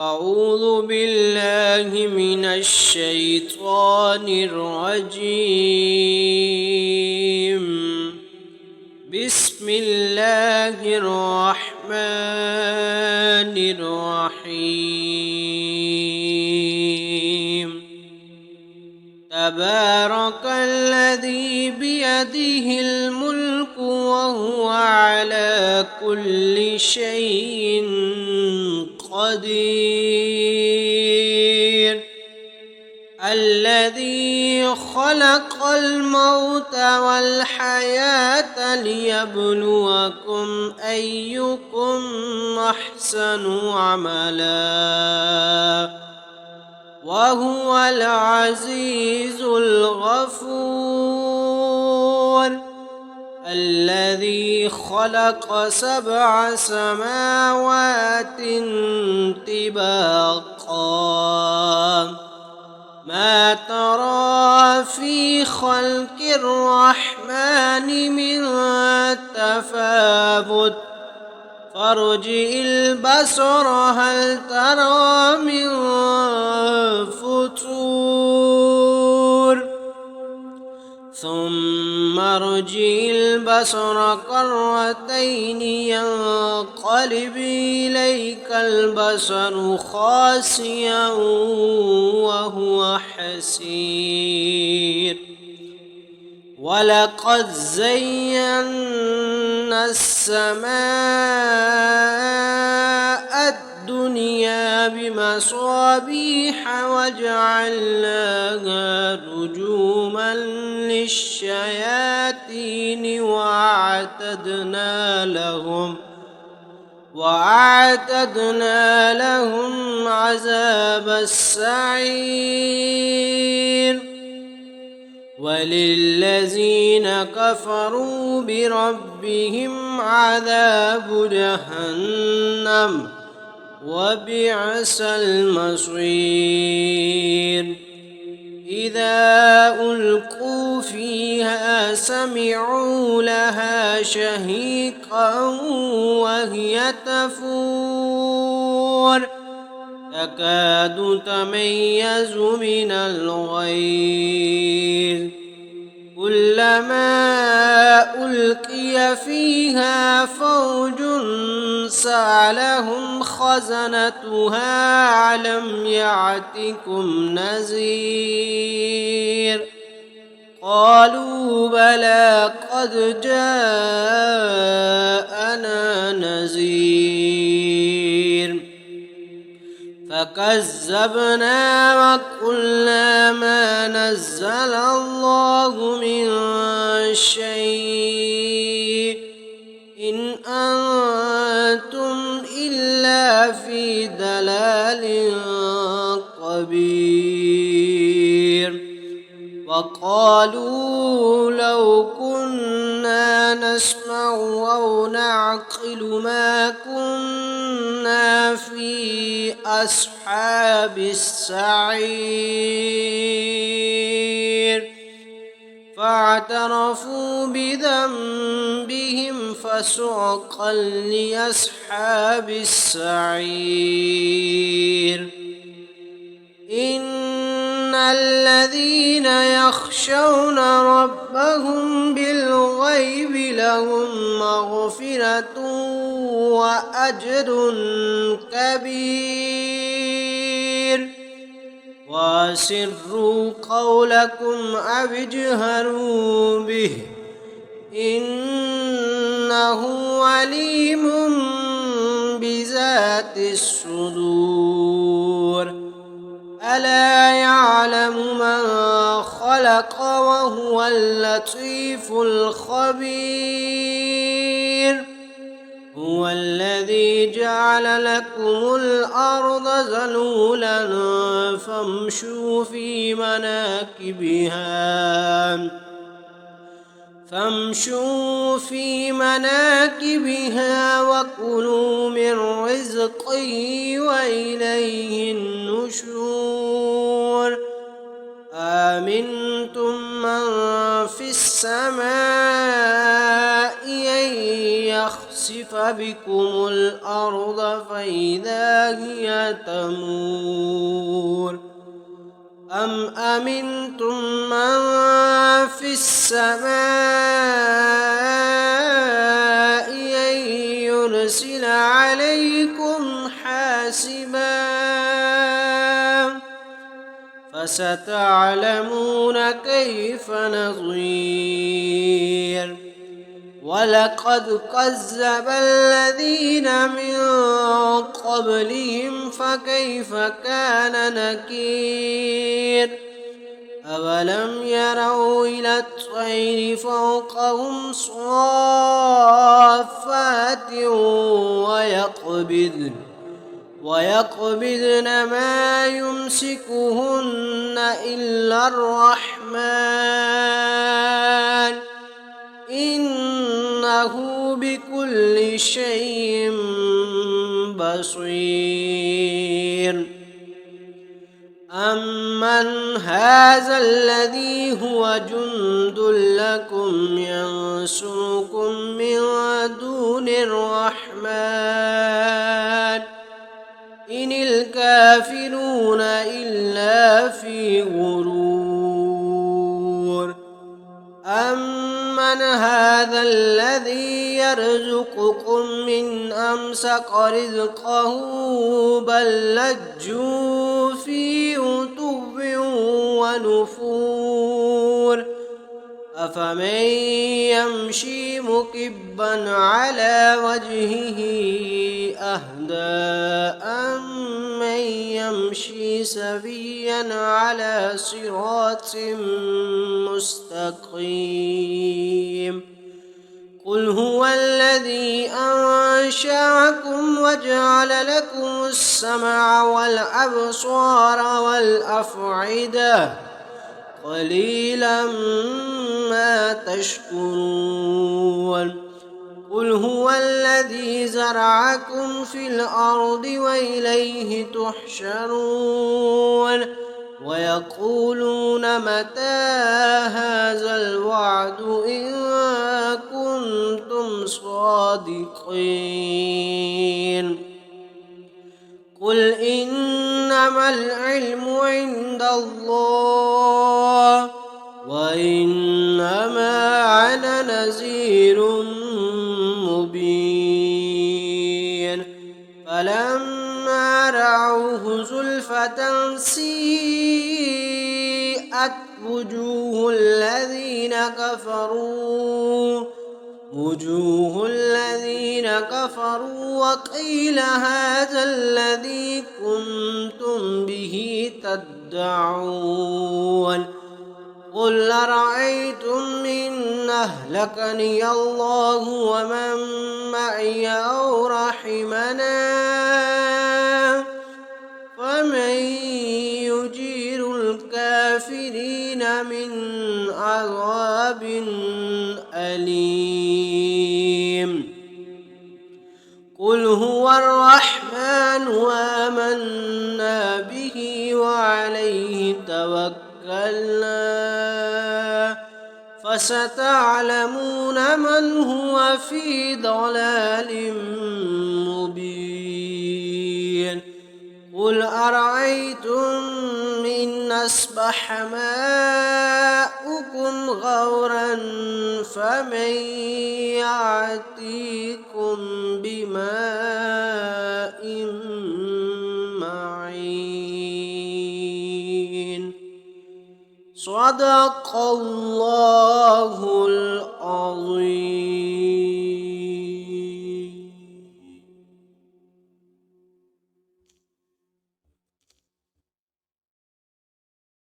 أعوذ بالله من الشيطان الرجيم. بسم الله الرحمن الرحيم. تبارك الذي بيده الملك وهو على كل شيء قدير. الذي خلق الموت والحياة ليبلوكم أيكم أحسن عملا وهو العزيز الغفور. الذي خلق 7 سماوات طباقا ما ترى في خلق الرحمن من تفاوت فارجع البصر هل ترى من فطور ثم ارجع البصر كرتين ينقلب إليك البصر خاسئا وهو حسير. ولقد زينا السماء الدنيا بمصابيح وجعلناها رجوما للشياطين وأعتدنا لهم عذاب السعير. وللذين كفروا بربهم عذاب جهنم وبئس المصير. إذا ألقوا فيها سمعوا لها شهيقا وهي تفور تكاد تميز من الغيظ. كلما ألقي فيها فوج سألهم خزنتها ألم يأتكم نذير قالوا بلى قد جاءنا نذير فكذبنا وقلنا ما نزل الله من شيء إن أنتم إلا في ضلال كبير. وقالوا لو كنا نسمع أو نعقل ما كنا في أصحاب السعير فاعترفوا بذنبهم فسحقا لأصحاب السعير. إن الذين يخشون ربهم بالغيب لهم مغفرة وأجر كبير. وأسروا قولكم أو اجهروا به إنه عليم بذات الصدور. ألا يعلم من خلق وهو اللطيف الخبير. هو الذي جعل لكم الأرض ذلولا فامشوا في مناكبها وكلوا من رزقه وإليه النشور. آمنتم من في السماء أن يخسف يخسف بكم الأرض فإذا هي تمور أم أمنتم من في السماء أن يرسل عليكم حاسبا فستعلمون كيف نظير ولقد كذب الذين من قبلهم فكيف كان نكير أولم يروا إلى الطير فوقهم صافات ويقبضن ما يمسكهن إلا الرحمن إنه بكل شيء بصير أمن هذا الذي هو جند لكم ينصركم من دون الرحمن إن الكافرون إلا في غرور أمن هذا الذي يرزقكم من أمسك رزقه بل لجوا في عتو ونفور أفمن يمشي مكبا على وجهه أهدى أمن يمشي سويا على صراط مستقيم قل هو الذي أنشأكم وجعل لكم السمع والأبصار والأفئدة قليلا ما تشكرون قل هو الذي زرعكم في الأرض وإليه تحشرون ويقولون متى هذا الوعد إن كنتم صادقين قل إنما العلم عند الله وإنما أنا نذير مبين فلما رأوه زلفة سيئت وجوه الذين كفروا وقيل هذا الذي كنتم به تدعون قل أرأيتم إن أهلكني الله ومن معي أو رحمنا فمن يجير الكافرين من عذاب أليم قل هو الرحمن وآمنا به وعليه توكلنا فستعلمون من هو في ضلال مبين قل أرأيتم إن أصبح ماؤكم غورا فمن يأتيكم بماء معين صدق الله العظيم.